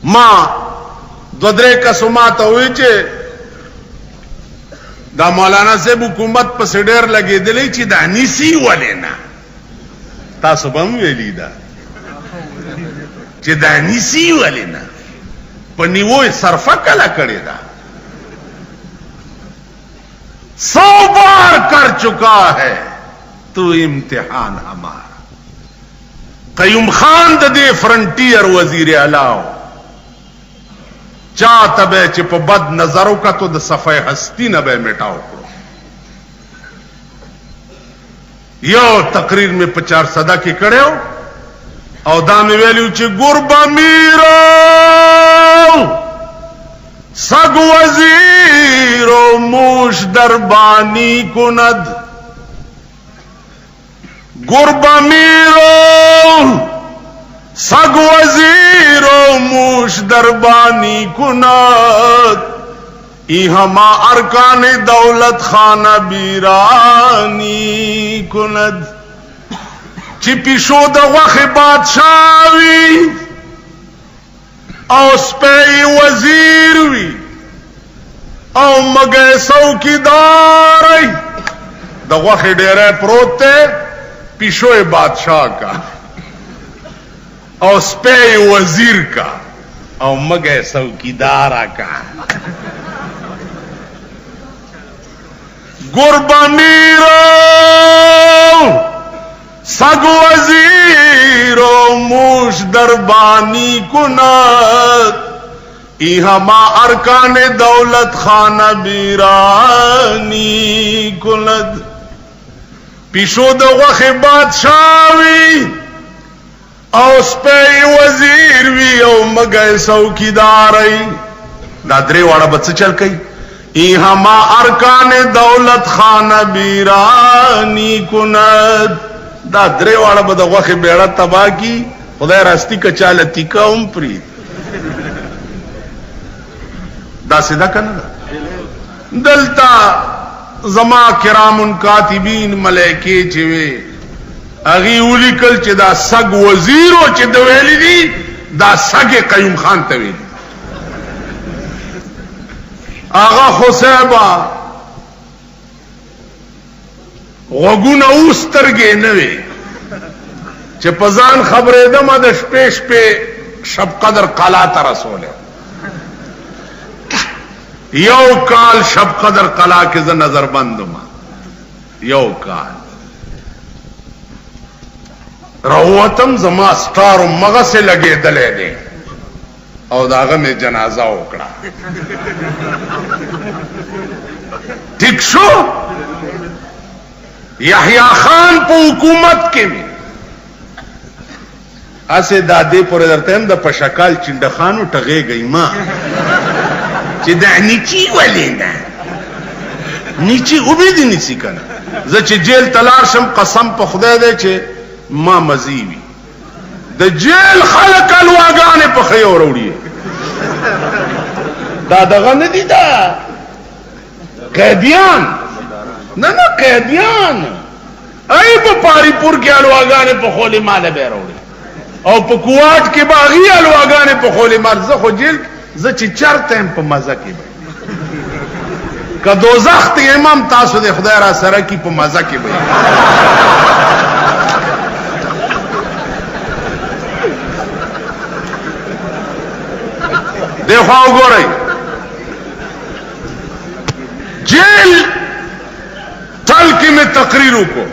ما دو درې کسو ما ته وی چې دا مولانا صاحب حکومت پس ډېر لګېدلی چې دا نیسی ولې نه تاسو به هم ویلي ده چې دا نیسی ولې نه په نیوی صرفه کله کړې ده 100 بار کر چکا ہے تو امتحان ہمارا قیوم خان د دې فرنٹیر وزیر اعلی چاته به چې په بد نظرو کتو د صفای هستی نه به میټاو کړو یو تقریر می په 400 کې کړو او دا می ویلو چې ګوربا میرو سگ وزیر و موش دربانی کند گربا میرو سگ وزیر و موش دربانی کند ای ہما ارکان دولت خانہ بیرانی کند چی پیشو دا وخ بادشاہوی او سپی وزیر وی او مگے څوکیدار د غوښې ډیره پروت ته پیشو بادشاہ کا او سپی وزیر کا او مگے څوکیدار کا گربا میرو سگ وزیر و موش دربانی کند ای ہما ارکان دولت خانہ بیرانی کند پیشو د غوښې بادشاہوی او سپی وزیر وی او مګی څوکیداری دا درې واړه به څه چل کوي ای ہما ارکان دولت خانہ بیرانی کند دا درې واړه به د غوښې بیړه تباه کی خدای راستی که چاله تیکه هم پرید دا سیده کنه دا دلتا زما کرام کاتبین ملائکه چې وي اغي ولیکل چې دا سگ وزیرو چې د ویلي دي دا سگ قیوم خان ته ویلي آغا خصیبا غوګونه اوسترګې نه وي چې په ځان خبرېدم د شپې شپې شب قدر قلا ته رسوله یو کال شب قدر قلا کې زه نظر بندم یو کال روتم زما ستارو مغه سے لګېدلې دي او داغه می جنازه وکړه ٹھیک شو یحیی خان په حکومت کې می اسه دادې پر درته هم د پشکال چندخانو ټغې گئی ما چې دا نیچی ولینا نیچی وبې دي نسی کنه زه چې جیل تلار شم قسم په خدای دې چې ما مزیوی د جیل خلق الواغانه په خيو وروړي دا دغه نه دي دا قیدیان نه قیدیان ای په پاری پور کې الواغانه په خولي مال به وروړي او په کوټ کې باغی الواغانه په خولي مال زه خو جیل زه چې چرته په مزه کې که دوزخ ته امام تاسو د خدای را سره کی په مزه کې وي دیکھو وګورئ جیل تل کې مې تقریر وکړو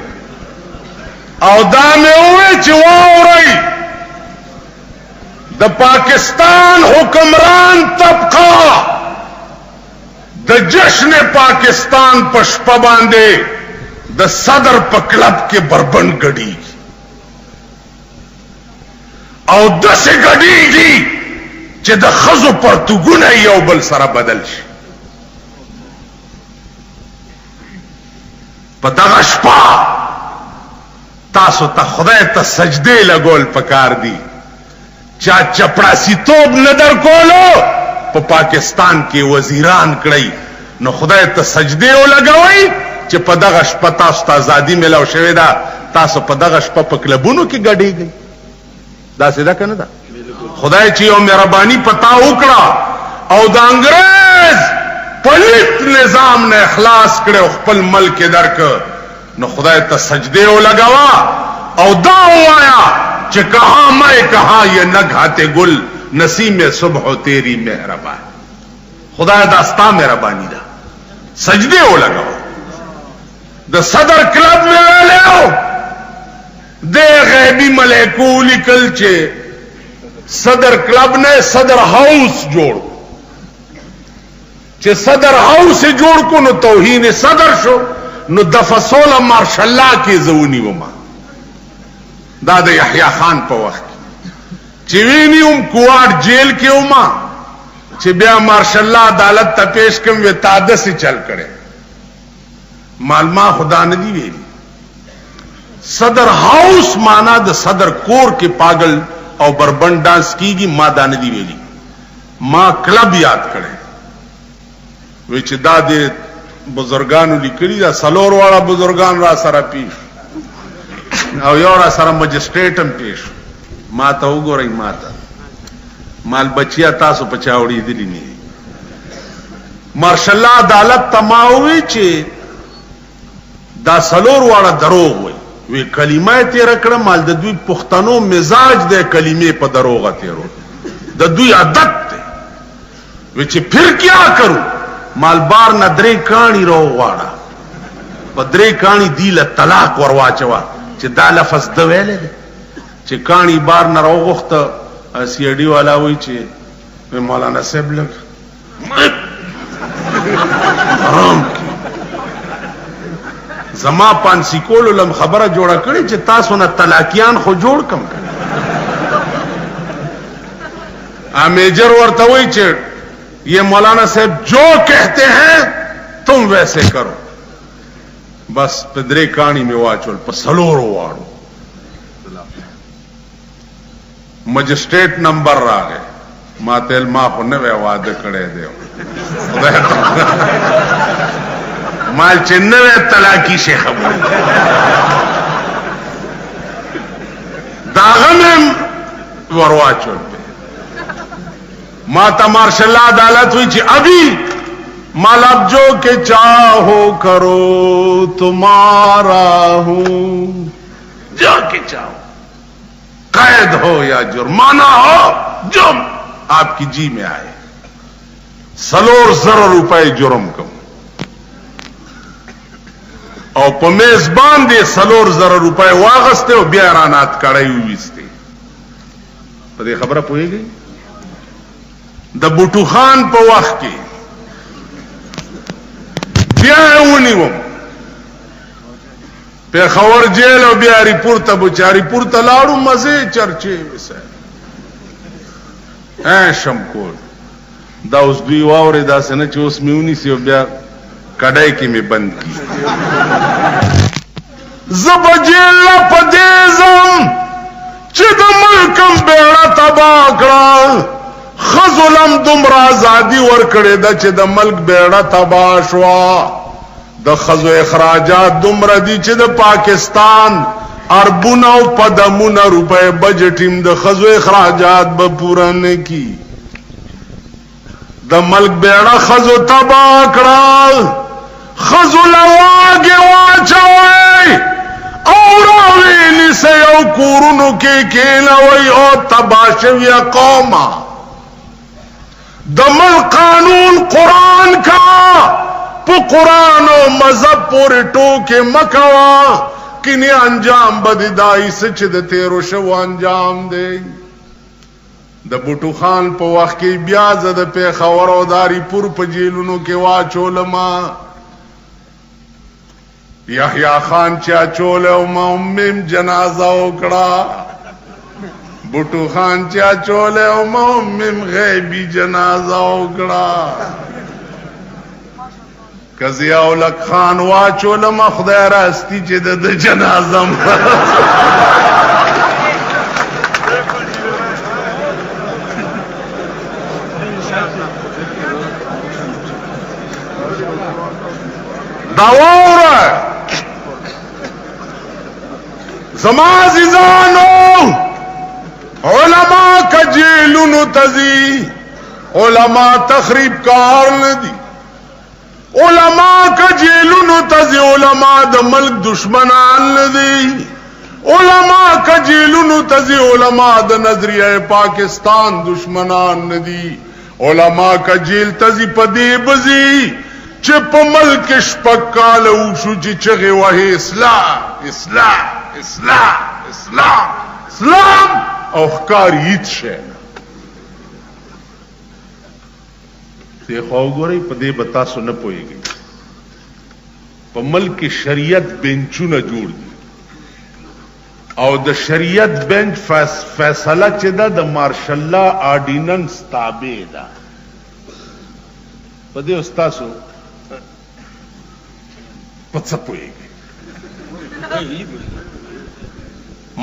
او دا مې وویل چې واورئ د پاکستان حکمران طبقه د جشن پاکستان په شپه باندې د صدر په کلب کې بربند ګډیږي او داسې ګډیږي چې د خزو پرتګونه یو بل سره بدل شي په دغه شپه تاسو ته خدای ته سجدې لګول پکار دي چا چپړاسي توب نه در کولو په پاکستان کې وزیران کړی نو خدای ته سجدې ولګوي چې په دغه شپه تاسو ته ازادي ملو شوې ده تاسو په دغه شپه په کلبونو کې ګډېږئ دا څه ده کنه دا خدای چې یو مهرباني پتا وکړه او د انګريز پلیت نظام نه اخلاص کړو خپل ملک درک نو خدای ته سجدے لگاوا او دا وایا چې کہاں میں کہاں یہ نگہتے گل نسیم صبح تیری مہربان خدای داستا مہربانی دا سجدے لگاوا د صدر کلب میں ویلو دے غیبی ملیکو لکل چے صدر کلب نے صدر ہاؤس جوڑ چه صدر هاوس جوړ کو نو توهین صدر شو نو دفصول مارشل الله کې زونی وما دا د یحیی خان په وخت چې وینیوم کوارټ جیل کې وما چې بیا مارشل الله عدالت ته پیش کوم و تاده سي چل کړي مالما خدا نه دی ویلي صدر هاوس معنا د صدر کور کې پاگل او بربند ډانس کیږي ما دا نه دی ویلي ما کلب یاد کړي وی چې دا د بزرگانو لیکلي دا سلور واړه بزرگان را سره پیش او یو را سره مجسټریټ هم پیش ما ته وګورئ ما ته مال بچیا تاسو پچاوړي دي نه مارشل الله عدالت تماوي چې دا سلور واړه دروغ وي کلمه تیر کړه مال د دوی پښتنو مزاج د کلمې په دروغه تیرو د دوی عادت دی وی چې پھر کیا کرو مالبار نه درې کانی رو واړه په درې کانی دی له طلاق ورواچوا چې دا لفظ د ویلې چې کانی بار نه روغخته سی ډی والا وای چې مولانا صاحب لګ حرام زما پانسی کولو لم خبره جوړه کړي چې تاسو نه طلاقیان خو جوړ کم ا میجر ورته وای چې یہ مولانا صاحب جو کہتے ہیں تم ویسے کرو بس پدرے کانی میں واچول پسلورو واڑو مجسٹریٹ نمبر را گئے ما تیل ما خو نوے وعدہ کڑے دیو مال چے نوے طلاقی سے خبر داغم ورواچول ماتا مارشل اللہ عدالت ہوئی چی ابھی مالب جو کہ چاہو کرو تمہارا ہوں جو کہ چاہو قید ہو یا جرمانہ ہو جو آپ کی جی میں آئے سلور زر روپے جرم کم اور پمیزبان دے سلور زر روپے واغستے اور بیارانات کڑائی ہوئیستے تو دے خبرہ پوئے گئی د بوټو خان په وخت کې بیا ونیوم په خور جیل او بیا ریپورت ته بچاری پورته لاړو مزه چرچه وسه شمکول دا اوس دوی واورې دا سنه چې اوس میونی سی بیا کډای کې می بند کی زبجیل پدیزم چې د ملکم بیړه تبا کړه خزلم دمر آزادی ورکړې ده چې د ملک بیړه تبا شوا د خزو اخراجات دمر دي چې د پاکستان اربونه او پدمونه روپے بجټیم د خزو اخراجات به پورا نه کی د ملک بیړه خزو تبا کړه خزو لواګي واچوي او راوي نسه او کورونو کې کېنوي او تباشوي قومه دمل قانون قرآن کا پو قرآن و مذہب پورے ٹوکے مکوا کنی انجام بددائی سچ د تیرو شو انجام دے د بوټو خان په وخت کې بیا زده په خورو داری پور په جیلونو کې واچولما یحیی خان چا چول او مم جنازه وکړه بوټو خان چا چول او مم غیبی جنازه وکړه کزیا ولک خان واچولما خدای راستی چې د جنازه داور زما عزیزانو علماء کا جیلونو تزی علماء تخریب کار ندی علماء کا جیلونو تزی علماء د ملک دشمنان ندی علماء کا جیلونو تزی علماء د نظریہ پاکستان دشمنان ندی علماء کا جیل تزی پدی بزی چپ ملک شپک کالو شو چی چغی وحی اسلام اسلام اسلام اسلام اسلام او خکار هیت شینا دیکھو گوری پا دے بتاسو نپوئے گی پا ملک شریعت بینچو نجوڑ دی او د شریعت بینچ فیصلہ چه دا د مارشاللہ آرڈیننس تابع دا پا دے استاسو پتسا پوئے گی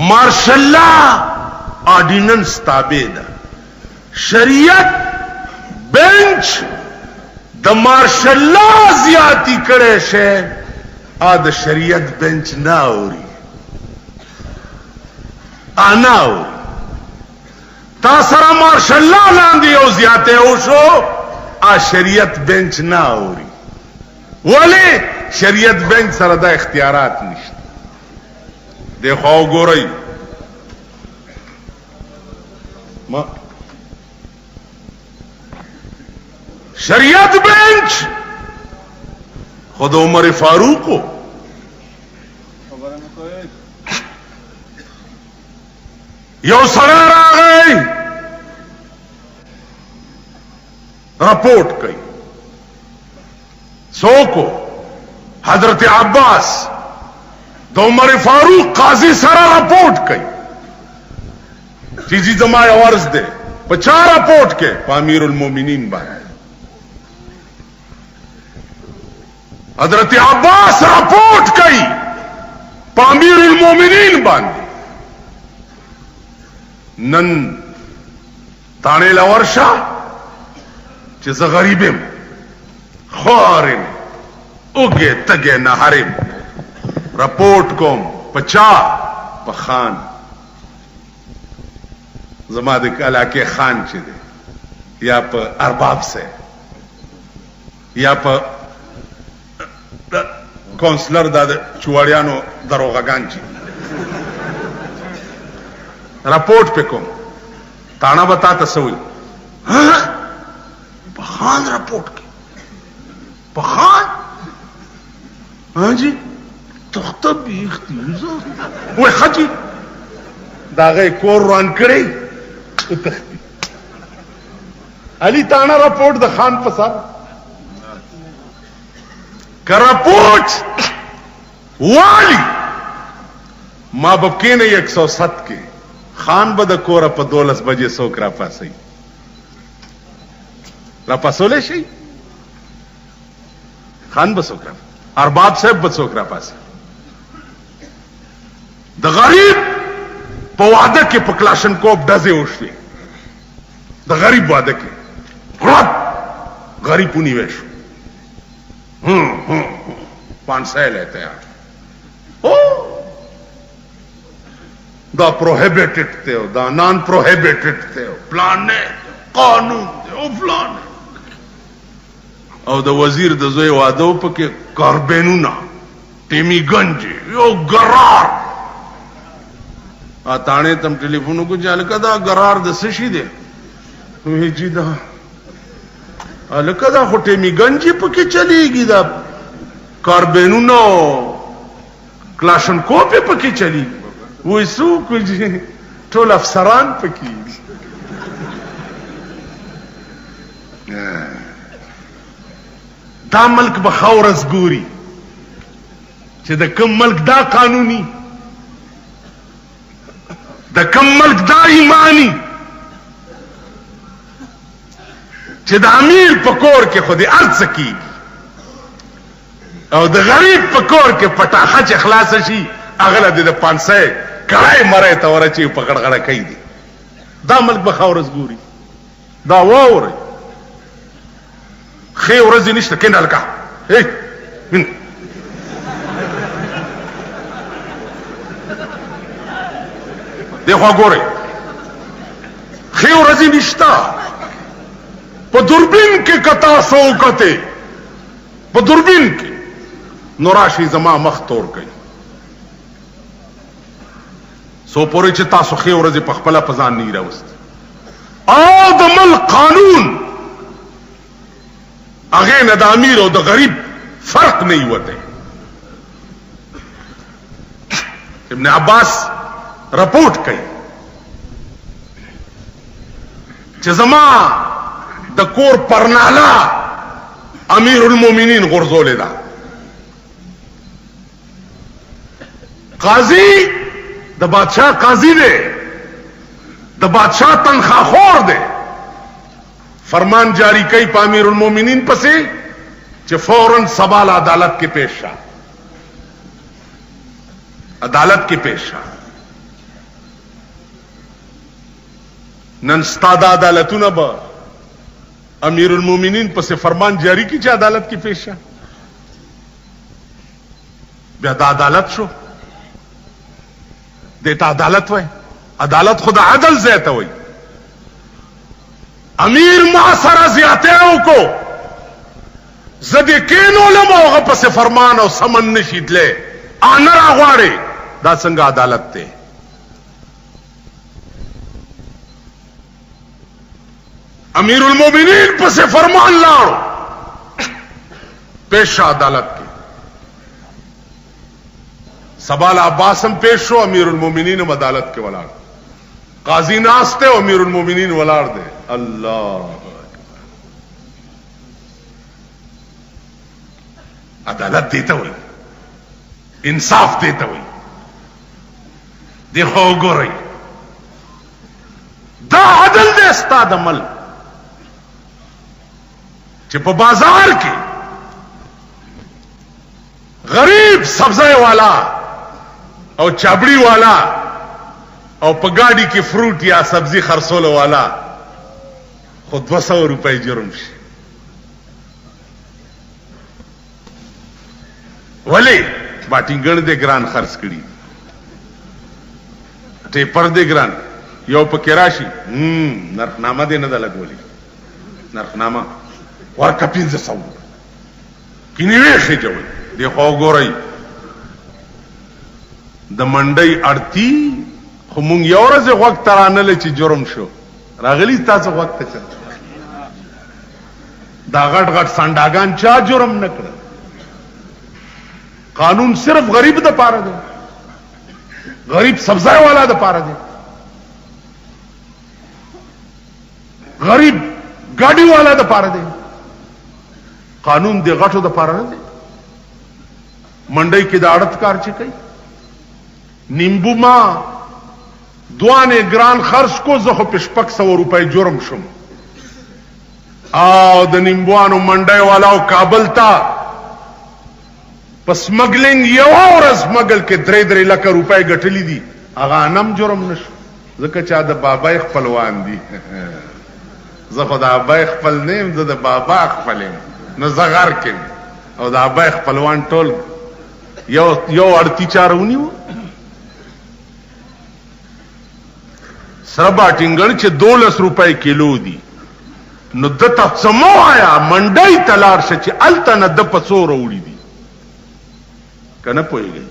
مارشاللہ آرڈیننس تابع دا شریعت بینچ د مارشاللہ زیادتی کرے شے آد شریعت بینچ نا اوری آنا اوری تا سرا مارشاللہ لاندی او زیادتے او شو آ شریعت بینچ نا اوری ولی شریعت بینچ سر دا اختیارات نشت دیکھو گو رئی شریعت بینچ خود عمر فاروق کو یو سرار آ گئی رپورٹ کئی سو کو حضرت عباس تو عمر فاروق قاضی سرا رپورٹ کئی چیزی زمائے ورز دے پچا رپورٹ کے پامیر المومنین بھائی حضرت عباس رپورٹ کئی پامیر المومنین باندھی نن تانے لورشا چیز غریبیم خواریم اگے تگے نہاریم رپورٹ کوم پچا پخان زمادک علاقے خان چی دے یا پا ارباب سے یا پا کونسلر دا چواریانو دروغگان چی رپورٹ پہ کم تانا بتا تسوئی پخان رپورٹ کی پخان ہاں جی تختب بیختی وہ خجی داغے کور روان کرے تختی علی تانا رپورٹ دا خان پسار کا رپورٹ والی ماں بپکے نے 107 کے خان بدا کورا پا 12 بجے سوک را پاسی را پاسولے شئی خان بسوک را ارباب صاحب بسوک را پاسی دا غریب پا وعدہ کے پا کلاشن کوب ڈازے اوشوی دا غریب وعدہ کے غریب پونی ویشو پانسائے لیتے ہیں دا پروہیبیٹڈ تے ہو دا نان پروہیبیٹڈ تے ہو پلان نے قانون تے ہو فلان او دا وزیر دا زوی وادو پا کہ کاربینونا ٹیمی گنجی یو گرار آتانے تم ٹیلیفونو کو جالکا دا گرار دا سشی دے وہی جی دا لکه دا خو ټیمی گنجی پکې چلیږي دا کاربینونو کلاشن کوپې پکې چلیږي وای څوک جی ټول افسران پکې دا ملک به خاورز ګوري چې د کم ملک دا قانوني د کم ملک دا ایمانی چې د امیر په کور کې خودي ارڅ کیږي او د غریب په کور کې پټاخه چې خلاص شي اغله د 500 کړای مړی ته ورچی په غړغړه کوي دي دا ملک به خاورز ګوري دا ووري خې ورځ نشته کینه لکه هی دیکھو ګوري خې خې ورځې نشتا په دوربین کې کتا سو کته په دوربین کې نو راشي زما مخ تور کوي سو پورې چې تاسو خې ورځې په خپل پزان نه راوست او د ملک قانون هغه نه د امیر او د غریب فرق نه وته ابن عباس رپورٹ کوي چې زما د کور پرنالا امیر المؤمنین غرزولې ده قاضي د بادشاہ قاضي دی د بادشاہ تنخواہ خور دی فرمان جاری کوي په امیر المؤمنین پسې چې فوراً سبال عدالت کې پیش شه عدالت کې پیش شه نن ستاد عدالتونه به امیر المؤمنین پسې فرمان جاری کی چې عدالت کې پیش شه بیا د عدالت شو دیتا عدالت وای عدالت خود عدل زیته وای امیر ما سره زیاتهو کو زدی کینو لمو هغه پسې فرمان او سمن نشیدله ان را غواړي دا څنګه عدالت ته امیر المؤمنین پسې فرمان لاړو پیش عدالت کې سبال عباس هم پیش شو امیر المؤمنین هم عدالت کې ولاړ قاضی ناسته او امیر المؤمنین ولاړ دی الله عدالت دیتا وای انصاف دیتا وای دیکھو ګورئ دا عدل دی استاد عمل چې په بازار کې غریب سبزی والا او چابڑی والا او په گاڑی کې فروٹ یا سبزی خرڅول والا خود 200 روپے جرم شي ولی باټینګړ دې ګران خرڅ کړي ټیپر دې ګران یو په کراشي نرخنامه دې نه لګولي نرخنامه ورکه 1500 کینی ویخه جوړ دی خو ګورئ د منډي اړتي خو مونږ یو ورځ وخت ترانه لې چې جرم شو راغلی تاسو وخت ته دا غټ غټ سانډاګان چا جرم نکړ قانون صرف غریب د پاره دی غریب سبزی والا د پاره دی غریب گاڑی والا د پاره دی قانون دی غټو د پاره نه دی منډي کې د اړت کار چي کوي نیمبو ما دوانه ګران خرڅ کو زه خو په 600 روپے جرم شم او د نیمبوانو منډي والا او کابل تا پس سمګلینګ یو ورځ مګل کې 3 لک روپے ګټلې دي هغه نم جرم نشو ځکه چې د بابا خپلوان دي زه خدای بابا خپل نیم زه د بابا خپلم نو زغر کې او د بابا خپلوان ټول یو اړتي چارونی و سره باټینګړ چې 12 روپے کیلو دي نو دته سمو آیا منډي تلار ش چې الته نه د پڅو وروړي دي کنه پويږي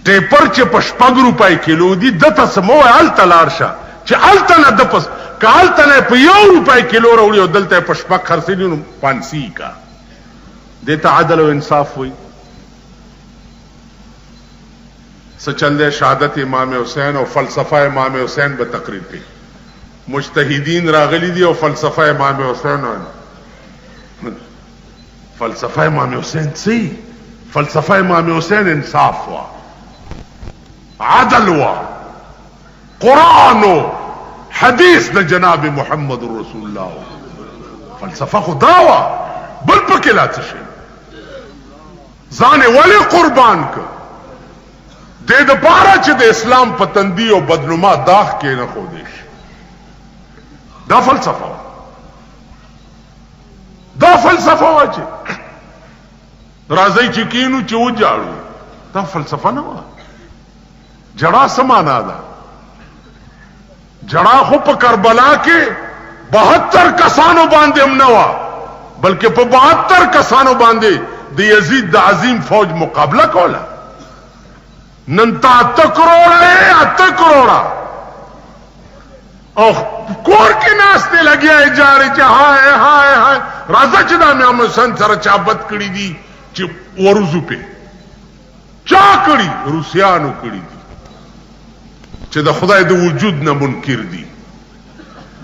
ټیپر چې 5 روپے کیلو دي دته سمو الته لار ش چې الته نه د پڅ کالته نه په 1 روپے کیلو وروړي او دلته 5 خرڅېږي نو 500 کا دته عدل او انصاف وي سچل شهادت امام حسین او فلسفه امام حسین به تقریر کی مجتهدین راغلی دی او فلسفه امام حسین فلسفه امام حسین سی فلسفه امام حسین انصاف وا عدل وا قرآن و حدیث د جناب محمد رسول الله فلسفه خدا وا بل پکې لا څه شي ځان ولی قربان ک د پاره چې د اسلام پتندی او بدنما داغ کې نه خو دي دا فلسفه واچي راځي چې کینو چې وځاړو دا فلسفه نه و جړه سمانا ده جڑا خو په کربلا کې 72 کسانو باندې هم نه وا بلکې په 72 کسانو باندې د یزید د عظیم فوج مقابله کوله نن تا 8 کروڑا او کور کې ناشته لګیا جاری چې هاي هاي هاي راځه چې دا مې حسین سره چا بد کړی دي چې ورزو په چا کړی روسیانو کړی دي چې د خدای د وجود نه منکر دي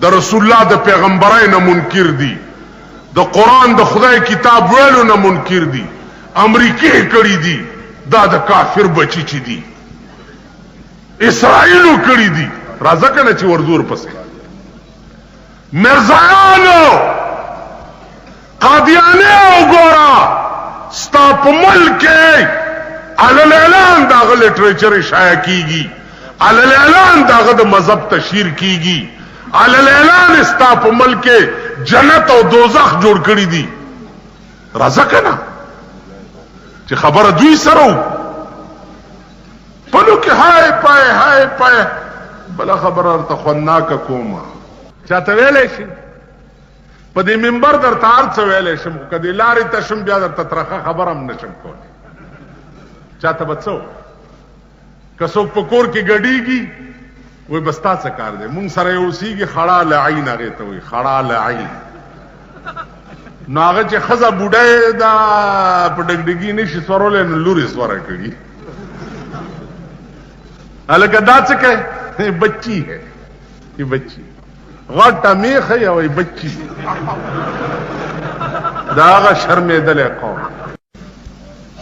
د رسول الله د پیغمبرای نه منکر دي د قران د خدای کتاب ویلو نه منکر دي امریکای کړی دي دا د کافر بچی چي دي اسرائیلو کړی دي راځه کنه چې ورزور پسې مرزایانو قادیانه وګورا ستا په ملک علل اعلان داغه لټریچر شایع کیږي علل اعلان داغه د مذهب تشهیر کیږي علل اعلان استا په ملک جنت او دوزخ جوړ کړی دي راځه کنه چې خبره دوی سره پلو کې هاي پای بلا خبره ورته خناکه کومه چاته ویلې شي په دې منبر در تار څه ویلې شم کدی لارې تشم بیا در تطرخه خبرم نشم کولی چاته بچو کسو پکور کې غډیږي وای بستا څه کار دی مونږ سره یو سیږي خړا لعین هغه ته وای خړا لعین ناغه چې خزه بوډه دا پډګډګي نشي سورول نو لوري سوره کوي الګا دا څه کوي بچی ہے یہ بچی غټه میخه یوې بچی داغه شرمېدل قوم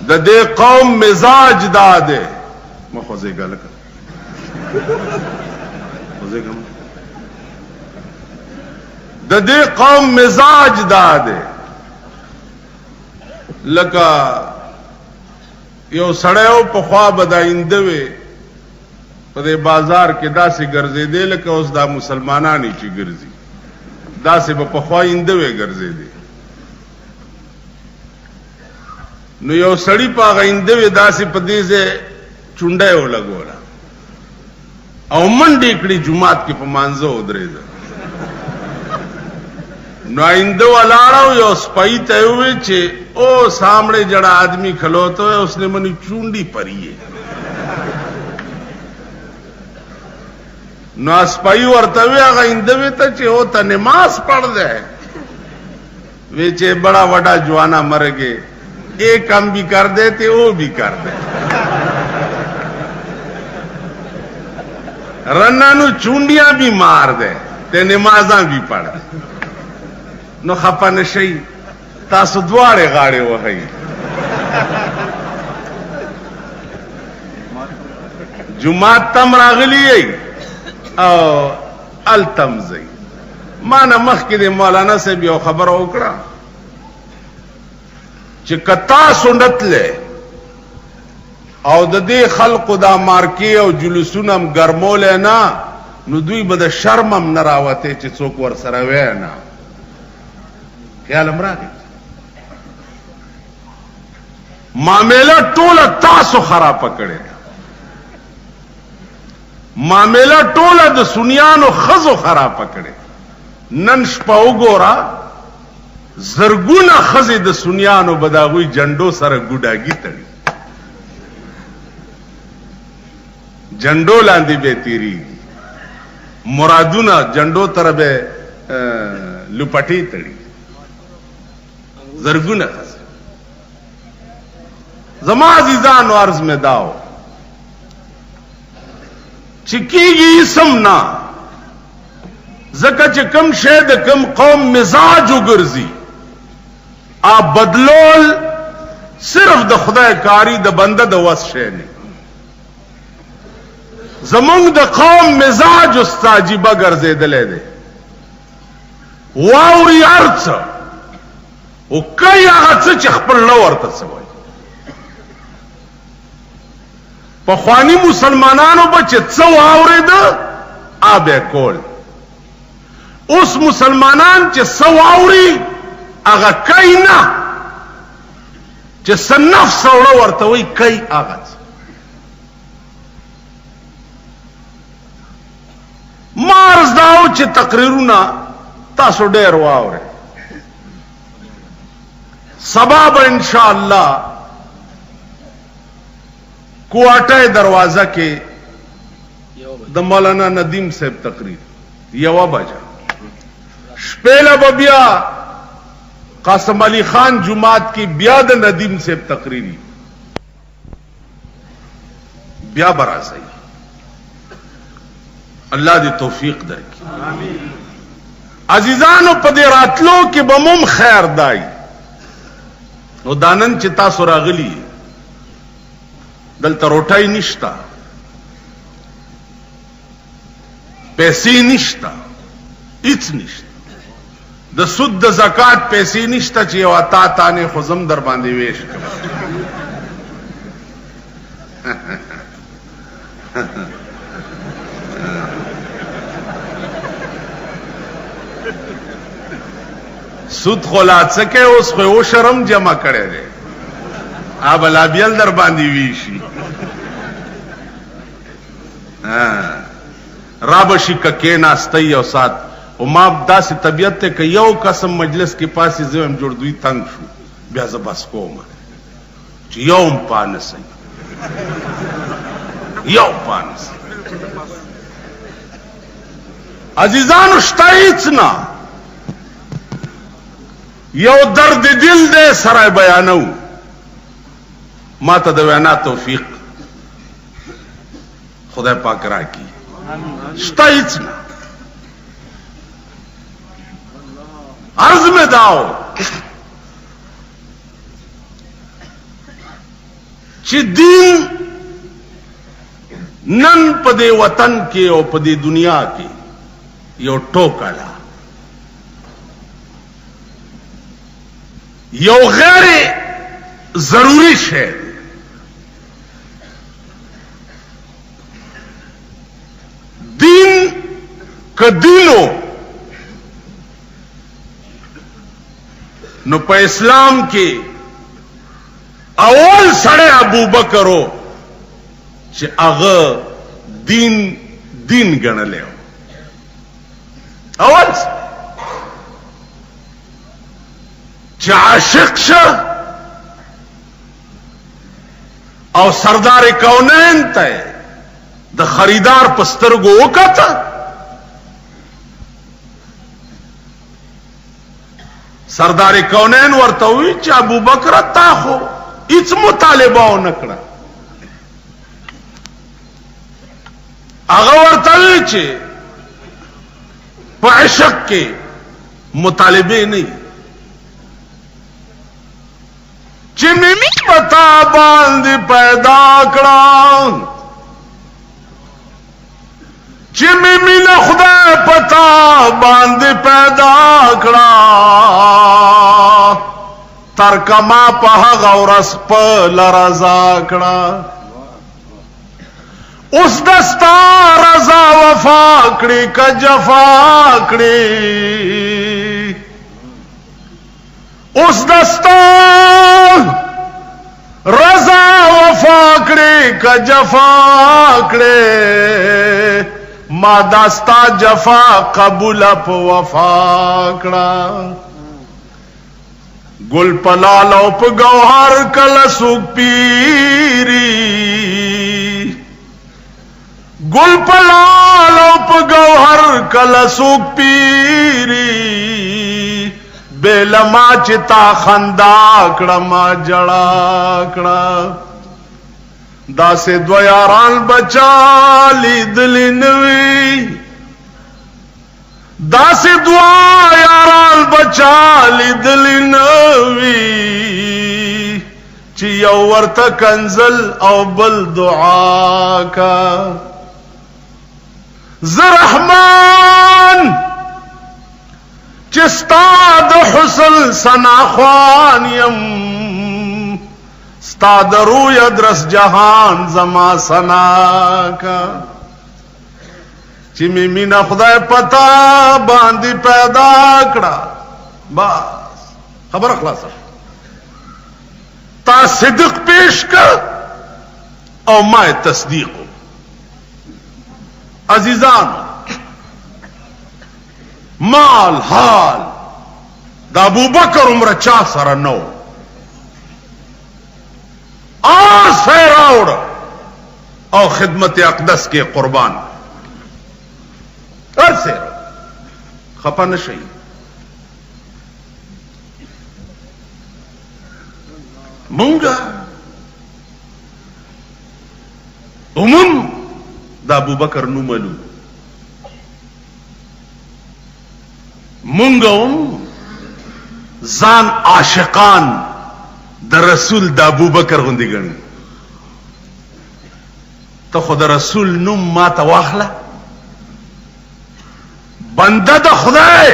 د دې قوم مزاج داده مخوځي ګل د دې قوم مزاج داده لکه یو سړیو په خوا بداینده وي په دې بازار کې داسې ګرځېدې لکه اوس دا مسلمانانی چې ګرځي داسې په خوا اینده وي ګرځېدې نو یو سړی په هغه اینده وي داسې په دې ځای چونډه یې ولګوله او منډې کړې جومات کې په مانځه ودرېده نو آئندہ ولاڑا یو سپائی تے ہوئے چھے او سامنے جڑا آدمی کھلوتا ہے اس نے منی چونڈی پری ہے نو سپائی ورتوی آگا آئندہ تا چھے او تا نماز پڑھ دے وے چھے بڑا وڈا جوانا مر گئے ایک کام بھی کر دے تے او بھی کر دے رنانو چونڈیاں بھی مار دے تے نمازاں بھی پڑھ دے نو خپا نشي تاسو دواړه غاړه وهي جمعه تم راغلی او التمزي ما نه مخکې د مولانا صاحب یو خبر وکړه چې کتا سنتله او د دې خلقو دا مارکی او جلوسونم ګرمول نه نو دوی به د شرمم نه راوته چې څوک ور سره وې نه خیال امراغی معاملہ ټوله تاسو خراب پکړه معاملہ ټوله د سنیانو خزو خراب پکړه نن شپه وګورا زرګونه خزې د سنیانو بداغوي جنډو سره ګډاګي تړي جنډو لاندې به تیری مرادونه جنډو تر به لپټي تړي زرګونه زما عزیزانو عرض میں داو چکیږي اسم نا زکه چې کم شه د کم قوم مزاج وګرځي ا بدلول صرف د خدای کاری د بنده د وس شه نه زمونږ د قوم مزاج استاجیبه ګرځیدلې ده واوري ارڅ او کای هغه څه خپل نو ورته سوي په خواني مسلمانانو بچ څو اورید ابه کول اوس مسلمانان چې څو اوري هغه کای نه چې سنف سوړ ورته وي کای هغه ما داو چې تقریرونه تاسو ډېر واورئ. سبا به ان شاء الله کوټه دروازه کې د مولانا ندیم صاحب تقریر 1 بجه. شپېله به بیا قاسم علی خان جماعت کی بیا د ندیم صاحب تقریری بیا برازي. الله دې توفیق درکړي. آمین. عزیزانو په دې راتلو کې بموم خیر دای. نو دانن چې تاسو راغلی دلته روټای نشتا، پیسې نشتا، هیڅ نشتا. د سود د زکات پیسې نشتا چې یو اتا تانه خزم در باندې ویش کړه. سود خلات سکے اوس خو شرم جمع کړي دي اب لا بیل در باندې ویشي. رابشی ککې ناستي او سات او ما داسې طبیعت ته کې یو قسم مجلس کې پاسې زم جوړ دوی تنگ شو بیا ز بس کوم چې یوم پانسي یو پانس. عزیزانو شتایڅ نه یو درد دل دے سره بیانو ما ته د وینا توفیق خدای پاک راکړي. شتایڅ نه عرض میں داو چې دین نن په دې وطن کې او په دې دنیا کې یو ټوکړه یو غیر ضروری شی. دین که دینو نو په اسلام کې اول سړی ابو بکر چې هغه دین ګڼلی اول چې عاشق شه او سردار کونین ته د خریدار پسترګو وکړه. سردار کونین ورته وی چې ابو بکر تا خو هیڅ مطالبه ونه کړه. هغه ورته وی چې په عشق کې مطالبه نه چې مې پتا باندې پیدا کړم چې مې مینه خدای پتا باندې پیدا کړه تر کما په هغه ورځ په لرزا کړه. اوس دستا رضا وفا کړي که جفا کړي اوس دستا رضا وفا کړي که جفا کړي ما داستا جفا قبول په وفا کړه. ګل پلال او په گوهر کله سوق پیری ګل پلال او په گوهر کله سوق پیری بیلما چتا خندا کړه ما جړا کړه. داسې دو یاران بچا لیدلی نوی داسې دوا یاران بچا لیدلی نوی چې یو ورته کنزل او بل دعا کا. ز رحمان چې ستا د حسن ثنا خوان یم ستا د روی ادرس جهان زما ثنا کا. چې مې مینا خدای پتا باندې پیدا کړه بس خبر خلاصه. تا صدق پیش کړ او ما تصدیق. عزیزان مال حال دا ابوبکر عمر چا سره نو آسے راوڑ او خدمت اقدس کے قربان ارسے خپا نشئی منگا امم دا ابوبکر نملو منگا زان عاشقان دا رسول دا ابوبکر غندی گنی تو خود رسول نم ما تواخلا بنده دا خدای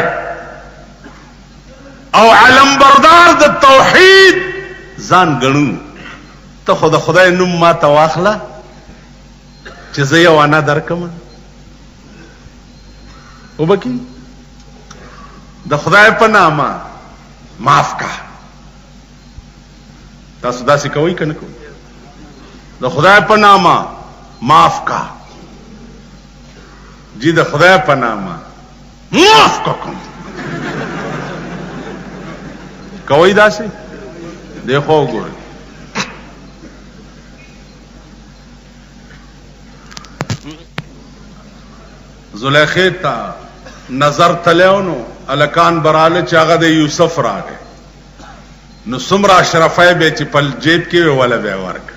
او علم بردار دا توحید زان گنو تو خود خدای نم ما تواخلا چیزه یوانا درکم او بکی دا خدای پا ناما معاف کا تاسو داسې کوي کنه کوي د خدای په نامه معاف کا جی د خدای په نامه معاف کا کوم کوي داسې دیکھو ګورئ زلیخې ته نظر تلیونو الکان براله چې هغه د یوسف راغی نو سمرا اشرفای به چې پل جیب کې ولا به ورک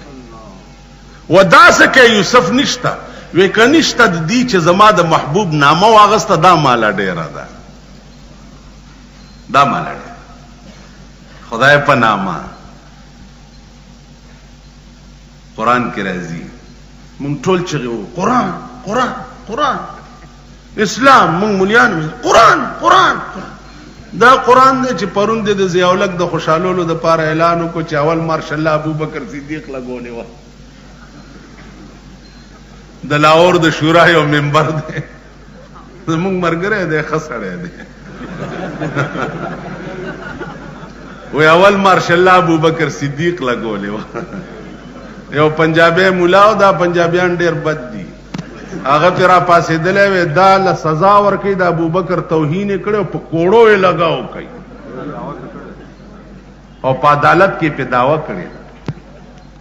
وداسه کې یوسف نشتا وې کنيشته د دې چې زما د محبوب نامه واغسته دا مالا ډیره ده دا مالا ډیره خدای په نامه قران کې راځي مونږ ټول چې قران قران قران اسلام مونږ مليان قران قران دا قران دې چې پرون دې د زیاولک د خوشالولو د پاره اعلان وکړ چې اول مارشالله ابوبکر صدیق لګولې و د لاهور د شورا یو منبر دی زموږ مرګره دی خسړې دی و اول مارشالله ابوبکر صدیق لګولې و یو پنجابی مولا او دا پنجابیان ډیر بد دي هغه پیرا پاسې دلې و دا له سزا ورکې د ابوبکر توهین کړو په کوړو یې لگاو کوي او په عدالت کې په داوا کړي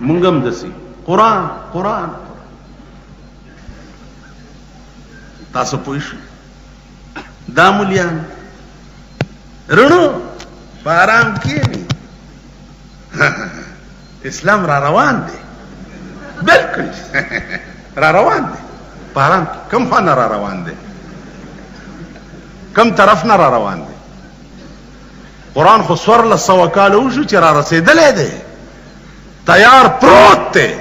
مونږ هم دسي قران قران تاسو پوښ دا مليان رونو بارام کې اسلام را روان دي بالکل را روان دي باران کم خوا نه را روان دی کم طرف نه را روان دی قرآن خو سورلس سوه کاله وشو چې را رسېدلی دی تیار پروت دی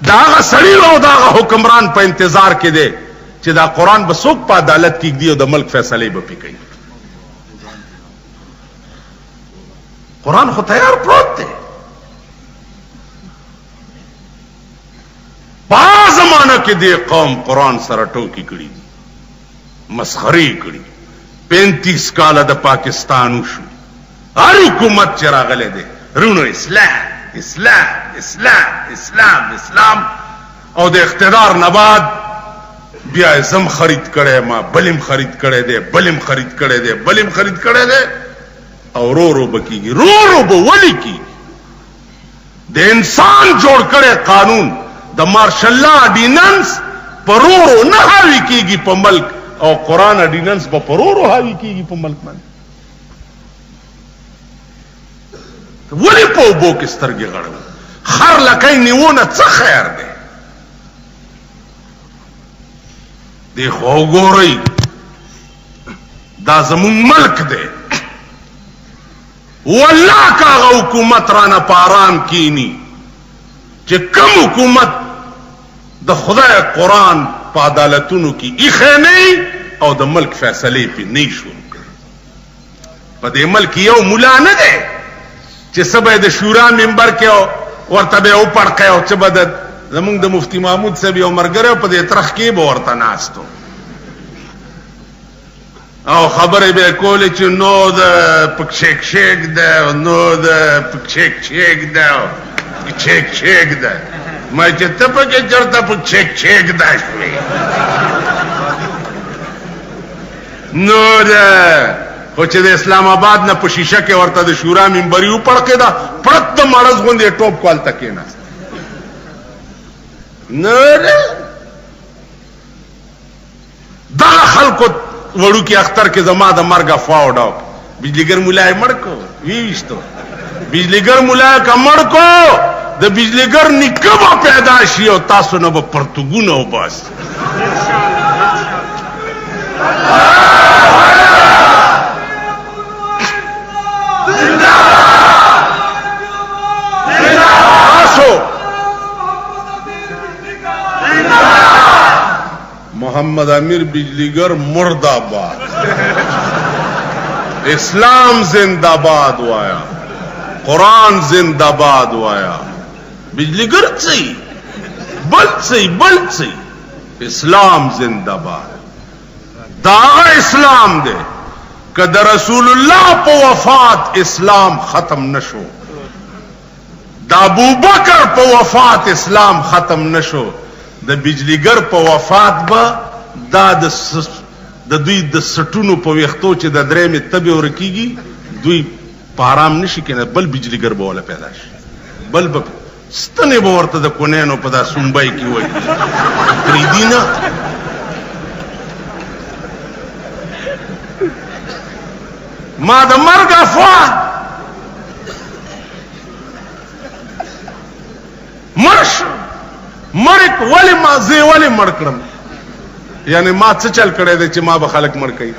د هغه سړي او د هغه حکمران په انتظار کې دی چې دا قرآن به څوک په عدالت کې ږدي او د ملک فیصلې به پې کوي قرآن خو تیار پروت دی پا زمانہ کې دی قوم قرآن سره ټوکی کړي دي مسخري کړي 35 کاله د پاکستان وشو هر حکومت چې راغلی دی رونو اسلام اسلام اسلام اسلام اسلام او د اقتدار نه بعد بیا زم خرید کړی ما بلم خرید کړی دی بلم خرید کړی دی بلم خرید کړی دی او رو رو بکیږي رو رو به ولی کیږي د انسان جوړ کړی قانون د مارشالله اډیننس پرورو نه حاوی کیږي په ملک او قرآن اډیننس په پرورو حاوی کیږي په ملک باندې ولی په اوبو کې سترګې غړوي خر لکۍ نیونه څه خیر دی دی خو وګورئ دا زمون ملک دی والله که هغه حکومت رانه په آرام کینی چې کم حکومت د خدای قرآن په عدالتونو کې ایښی نه او د ملک فیصلې پې نه شروع کړي په دې ملک یو ملا نه دی چې څه به د شورا ممبر کې ورته به یې وپړقی او څه به د زمونږ د مفتی محمود صاحب یو ملګری په دې ترخ کې به ورته ناست او خبرې به یې کولې چې نو د پکشیک شیک ده نو د پکشیک شیک ده چیک چیک ده ما چې ته پکې چېرته په چیک چیک ده شوې نو ده خو چې د اسلام آباد نه په شیشه کې ورته د شورا منبري وپړکې ده پړک د مړز غوندې ټوپ کالته کېناست نو ده دغه خلکو وړوکي اختر کې زما د مرګ افوا وډاو بجلیګر مولا یې مړ کو ویشتو بجلیګر مولا یې که مړ کو د بجلیګر نیکه به پیدا شي او تاسو نه به پرتګونه وباسي محمد امیر بجلیگر مرداباد اسلام زنداباد وایا قرآن زنداباد وایا بجلیگر چی بل چی اسلام زنداباد دا اسلام دے کہ دا رسول اللہ پا وفات اسلام ختم نشو دا ابو بکر پا وفات اسلام ختم نشو د بجلیګر په وفات به دا د دوی د سټونو په ویختو چې د درېمې تبې ورکېږي دوی په آرام نشي کېنه بل بجلیګر به وله پیدا شي بل به ستنې به ورته د کونینو په دا سومبی کې وایي پرېږدي نه ما د مرګ افوا مړ شو مرک ولی ما زی ولی مړ کړم یعنی ما څه چل کړی دی چې ما به خلک مړ کوي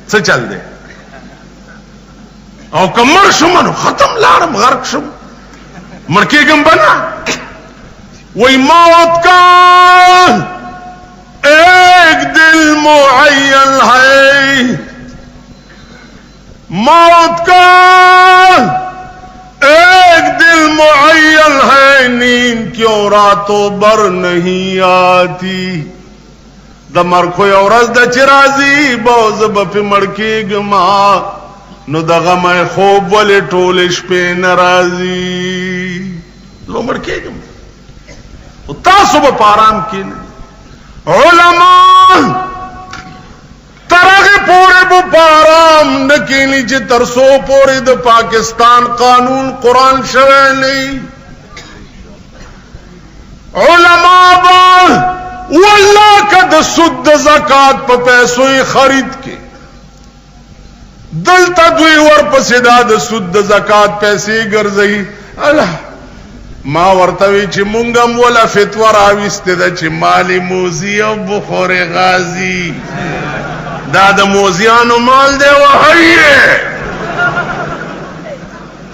څه چل دی او که مړ شم نو ختم لاړم غرق شم مړ کېږم به نه وی موت کا ایک دل معین ہے موت کا ایک دل معین ہے نیند کیوں راتوں بر نہیں آتی د مرخو یو ورځ د چې راځي به زه به پې مړ کېږم نو د غمه خوب ولې ټولې شپې نه راځي زه به مړ کېږم خو تاسو به په آرام کښېنئ علما ترغه پورې به په آرام نه کښېني چې تر څو پورې د پاکستان قانون قرآن شوی نه علما به والله که د سود د زکات په پیسو یې خرید کې دلته دوی ورپسې دا د سود د زکات پیسې ګرځوي الله ما ورته وی چې مونږ هم وله فتوه راویستې ده چې مال موزي او بخور غازي دا د موزیانو مال دی وهیې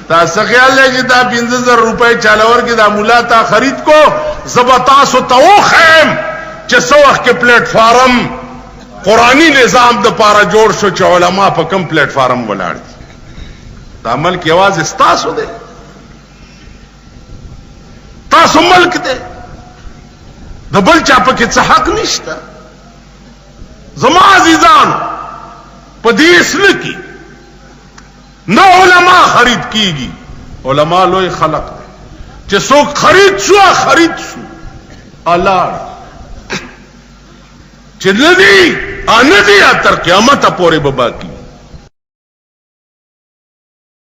تاسو خیال دی چې دا 50,000 روپۍ چاله ورکړي دا مولا تا خرید کو زه به تاسو ته وښیم چې څه وخت کې پلیټ فارم قرآني نظام دپاره جوړ شو چې علما په کوم پلیټ فارم ولاړ دي دا ملک یوازې ستاسو دی تاسو ملک دی د بل چا پکې څه حق نشته زما عزیزان په دې اصل کې نه علما خرید کیږي علما لوی خلق دی چې څوک خرید شو الله چې ندی تر قیامت پورې به باقي